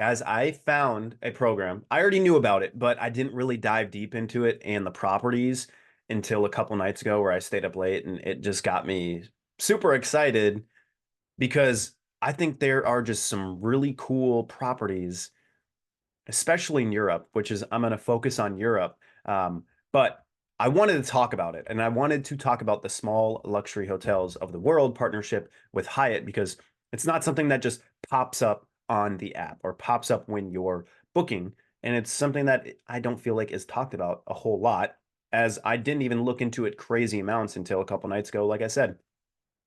Guys, I found a program. I already knew about it, but I didn't really dive deep into it and the properties until a couple nights ago where I stayed up late and it just got me super excited because I think there are just some really cool properties, especially in Europe, which is I'm going to focus on Europe. But I wanted to talk about it and I wanted to talk about the small luxury hotels of the world partnership with Hyatt because it's not something that just pops up on the app or pops up when you're booking. And it's something that I don't feel like is talked about a whole lot, as I didn't even look into it crazy amounts until a couple nights ago, like I said.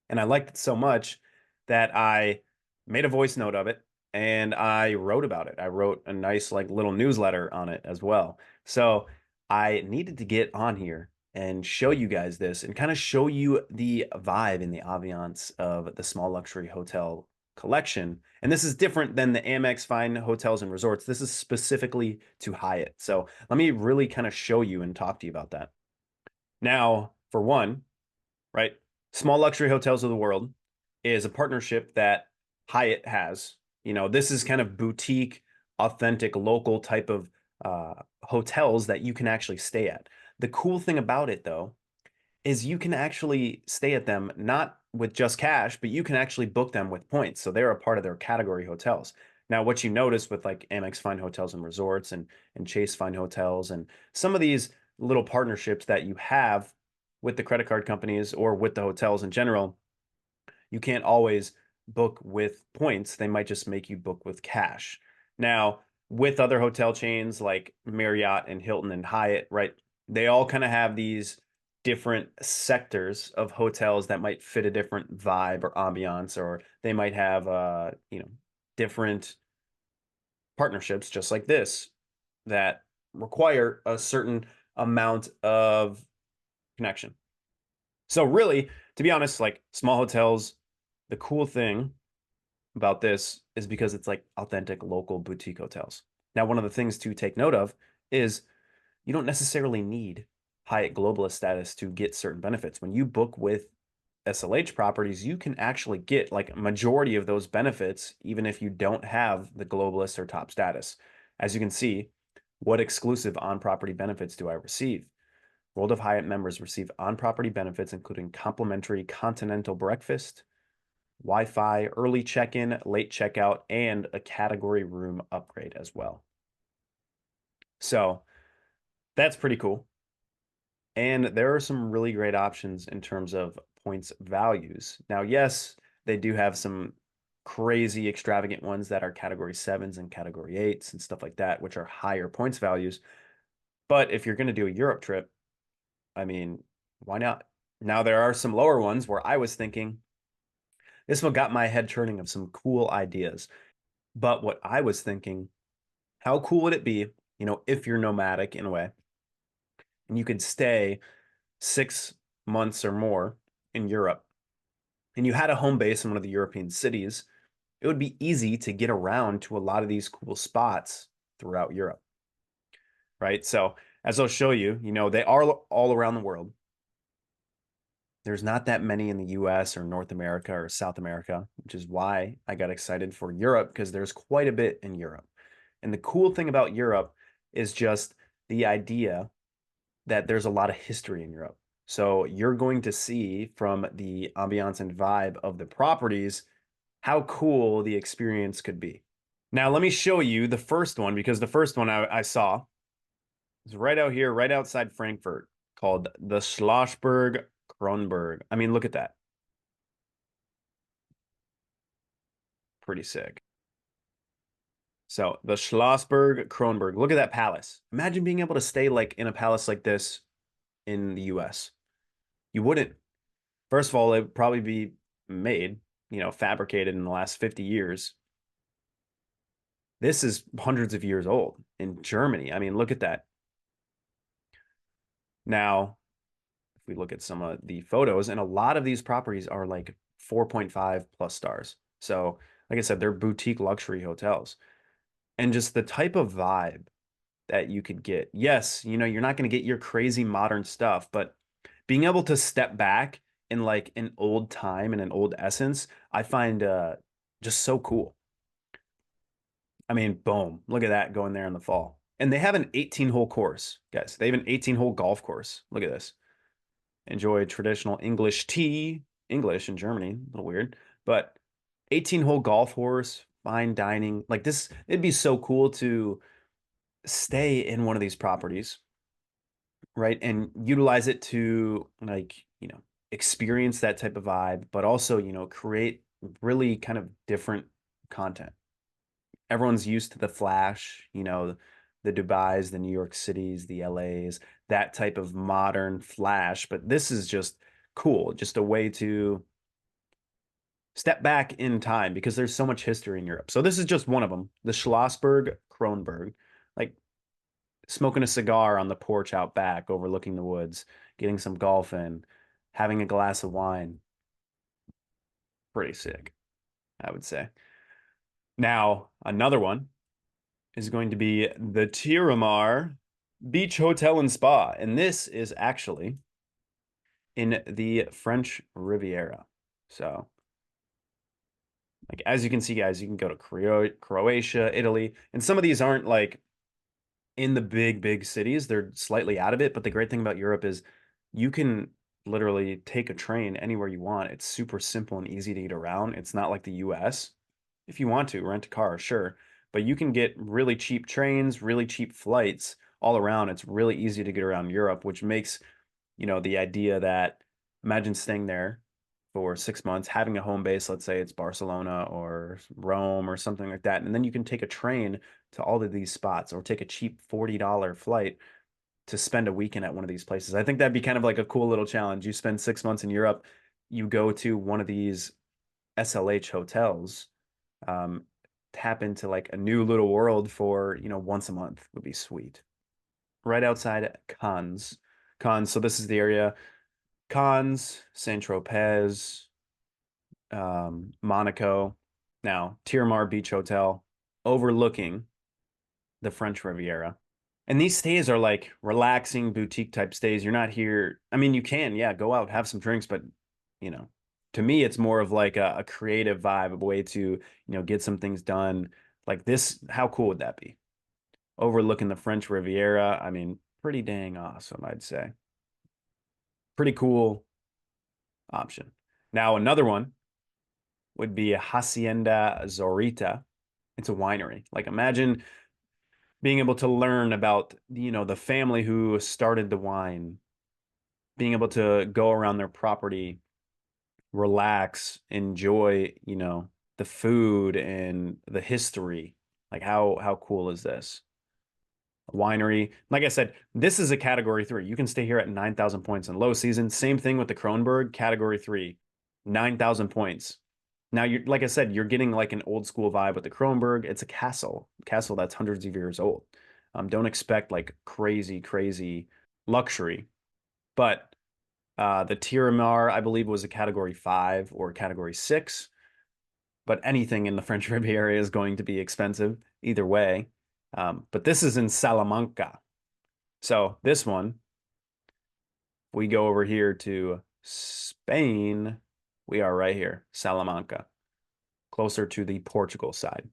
And I liked it so much that I made a voice note of it and I wrote about it. I wrote a nice like little newsletter on it as well. So I needed to get on here and show you guys this and kind of show you the vibe and the ambiance of the small luxury hotel collection. And this is different than the Amex Fine Hotels and Resorts. This is specifically to Hyatt. So let me really kind of show you and talk to you about that. Now, for one, right? Small luxury hotels of the world is a partnership that Hyatt has. This is kind of boutique, authentic, local type of hotels that you can actually stay at. The cool thing about it, though, is you can actually stay at them not with just cash, but you can actually book them with points. So they're a part of their category hotels. Now, what you notice with like Amex Fine Hotels and Resorts and Chase Fine Hotels and some of these little partnerships that you have with the credit card companies or with the hotels in general, you can't always book with points. They might just make you book with cash. Now, with other hotel chains like Marriott and Hilton and Hyatt, right? They all kind of have these different sectors of hotels that might fit a different vibe or ambiance, or they might have different partnerships just like this that require a certain amount of connection. So really, to be honest, like small hotels, the cool thing about this is because it's like authentic local boutique hotels. Now, one of the things to take note of is you don't necessarily need Hyatt Globalist status to get certain benefits. When you book with SLH properties, you can actually get like a majority of those benefits, even if you don't have the Globalist or top status. As you can see, what exclusive on-property benefits do I receive? World of Hyatt members receive on-property benefits, including complimentary continental breakfast, Wi-Fi, early check-in, late checkout, and a category room upgrade as well. So that's pretty cool. And there are some really great options in terms of points values. Now, yes, they do have some crazy extravagant ones that are category sevens and category eights and stuff like that, which are higher points values. But if you're going to do a Europe trip, I mean, why not? Now, there are some lower ones where I was thinking this one got my head turning of some cool ideas. But what I was thinking, how cool would it be, if you're nomadic in a way, and you could stay 6 months or more in Europe, and you had a home base in one of the European cities, it would be easy to get around to a lot of these cool spots throughout Europe, right? So, as I'll show you, they are all around the world. There's not that many in the US or North America or South America, which is why I got excited for Europe because there's quite a bit in Europe. And the cool thing about Europe is just the idea that there's a lot of history in Europe. So you're going to see from the ambiance and vibe of the properties how cool the experience could be. Now, let me show you the first one because the first one I saw is right out here, right outside Frankfurt, called the Schlossberg Kronberg. I mean, look at that. Pretty sick. So the Schlossberg Kronberg. Look at that palace. Imagine being able to stay like in a palace like this in the US. You wouldn't. First of all, it would probably be made, fabricated in the last 50 years. This is hundreds of years old in Germany. I mean, look at that. Now, if we look at some of the photos, and a lot of these properties are like 4.5 plus stars. So, like I said, they're boutique luxury hotels. And just the type of vibe that you could get. Yes, you're not going to get your crazy modern stuff, but being able to step back in like an old time and an old essence, I find just so cool. I mean, boom, look at that going there in the fall. And they have an 18-hole course, guys. They have an 18-hole golf course. Look at this. Enjoy traditional English tea, English in Germany, a little weird, but 18-hole golf course, fine dining. Like this, it'd be so cool to stay in one of these properties, right? And utilize it to like, experience that type of vibe, but also, create really kind of different content. Everyone's used to the flash, the Dubais, the New York Cities, the LAs, that type of modern flash. But this is just cool, just a way to step back in time because there's so much history in Europe. So this is just one of them, the Schlossberg Kronberg, like smoking a cigar on the porch out back, overlooking the woods, getting some golf in, having a glass of wine. Pretty sick, I would say. Now, another one is going to be the Tiramar Beach Hotel and Spa. And this is actually in the French Riviera. So, like as you can see, guys, you can go to Croatia, Italy, and some of these aren't like in the big cities. They're slightly out of it. But the great thing about Europe is you can literally take a train anywhere you want. It's super simple and easy to get around. It's not like the US. If you want to rent a car, sure, but you can get really cheap trains, really cheap flights all around. It's really easy to get around Europe, which makes, the idea that imagine staying there for 6 months, having a home base, let's say it's Barcelona or Rome or something like that, and then you can take a train to all of these spots or take a cheap $40 flight to spend a weekend at one of these places. I think that'd be kind of like a cool little challenge. You spend 6 months in Europe, you go to one of these SLH hotels, um, tap into like a new little world for, once a month would be sweet. Right outside Cannes. Cannes, so this is the area. Cannes, Saint-Tropez, Monaco. Now, Tiramar Beach Hotel, overlooking the French Riviera. And these stays are like relaxing boutique type stays. You're not here. I mean, you can, yeah, go out, have some drinks, but you know, to me, it's more of like a creative vibe, a way to, get some things done. Like this, how cool would that be? Overlooking the French Riviera. I mean, pretty dang awesome, I'd say. Pretty cool option. Now, another one would be a Hacienda Zorita. It's a winery. Like imagine being able to learn about, the family who started the wine, being able to go around their property, relax, enjoy, the food and the history. Like how cool is this? A winery. Like I said, this is a category three. You can stay here at 9,000 points in low season. Same thing with the Kronberg, category three, 9,000 points. Now you're like I said, you're getting like an old school vibe with the Kronberg. It's a castle that's hundreds of years old. Don't expect like crazy luxury, but the Tiramar, I believe, was a category five or category six. But anything in the French Riviera is going to be expensive either way. But this is in Salamanca. So this one, we go over here to Spain. We are right here, Salamanca, closer to the Portugal side.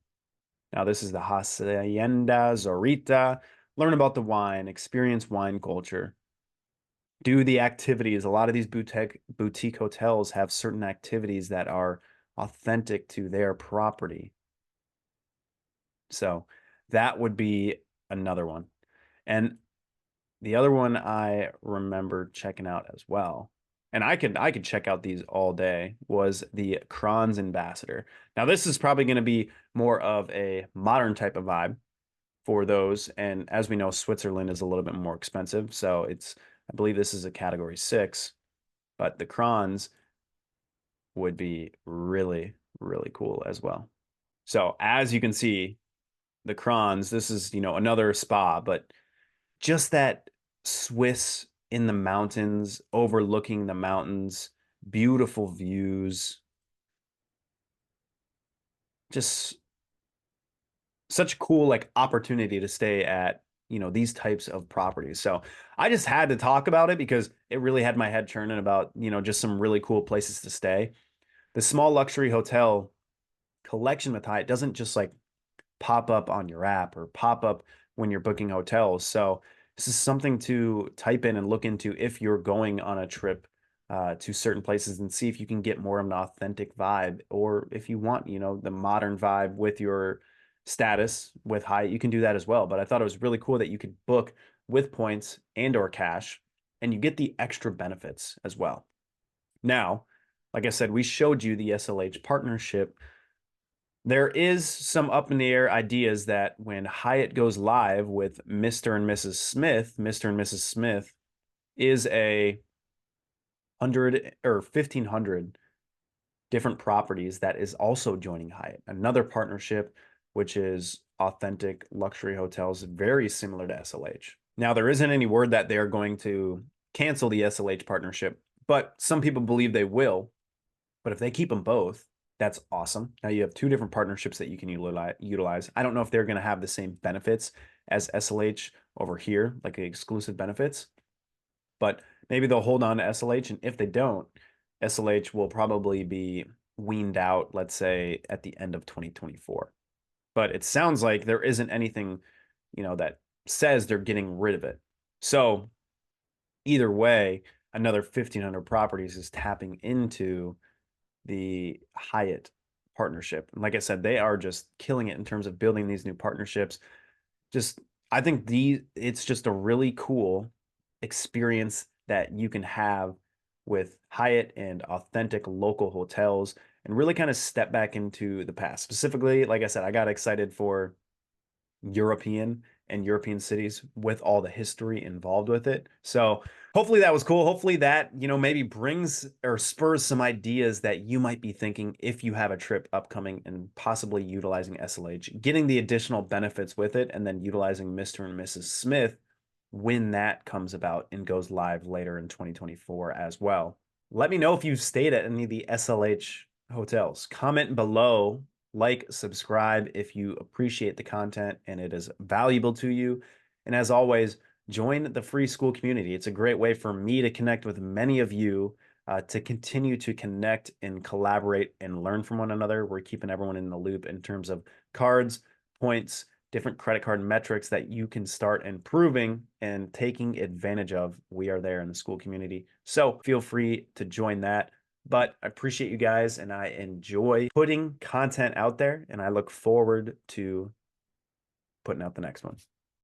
Now, this is the Hacienda Zorita. Learn about the wine, experience wine culture, do the activities. A lot of these boutique hotels have certain activities that are authentic to their property. So that would be another one. And the other one I remember checking out as well, and I could check out these all day, was the Kranz Ambassador. Now this is probably going to be more of a modern type of vibe for those. And as we know, Switzerland is a little bit more expensive. So I believe this is a category six, but the Kranz would be really cool as well. So as you can see, the Kranz, this is, another spa, but just that Swiss in the mountains, overlooking the mountains, beautiful views, just such a cool like opportunity to stay at, these types of properties. So I just had to talk about it because it really had my head churning about, just some really cool places to stay. The small luxury hotel collection with Hyatt doesn't just like pop up on your app or pop up when you're booking hotels. So this is something to type in and look into if you're going on a trip to certain places and see if you can get more of an authentic vibe, or if you want, the modern vibe with your status with Hyatt, you can do that as well. But I thought it was really cool that you could book with points and or cash, and you get the extra benefits as well. Now, like I said, we showed you the SLH partnership. There is some up in the air ideas that when Hyatt goes live with Mr. and Mrs. Smith, Mr. and Mrs. Smith is a 100 or 1,500 different properties that is also joining Hyatt. Another partnership, which is authentic luxury hotels, very similar to SLH. Now, there isn't any word that they are going to cancel the SLH partnership, but some people believe they will. But if they keep them both, that's awesome. Now you have two different partnerships that you can utilize. I don't know if they're going to have the same benefits as SLH over here, like the exclusive benefits, but maybe they'll hold on to SLH. And if they don't, SLH will probably be weaned out, let's say, at the end of 2024. But it sounds like there isn't anything, that says they're getting rid of it. So either way, another 1,500 properties is tapping into the Hyatt partnership. And like I said, they are just killing it in terms of building these new partnerships. Just, I think it's just a really cool experience that you can have with Hyatt and authentic local hotels, and really kind of step back into the past. Specifically, like I said, I got excited for European cities with all the history involved with it. So hopefully that was cool. Hopefully that, maybe brings or spurs some ideas that you might be thinking if you have a trip upcoming and possibly utilizing SLH, getting the additional benefits with it, and then utilizing Mr. and Mrs. Smith when that comes about and goes live later in 2024 as well. Let me know if you've stayed at any of the SLH hotels. Comment below, like, subscribe if you appreciate the content and it is valuable to you. And as always, join the free school community. It's a great way for me to connect with many of you, to continue to connect and collaborate and learn from one another. We're keeping everyone in the loop in terms of cards, points, different credit card metrics that you can start improving and taking advantage of. We are there in the school community. So feel free to join that. But I appreciate you guys, and I enjoy putting content out there, and I look forward to putting out the next one.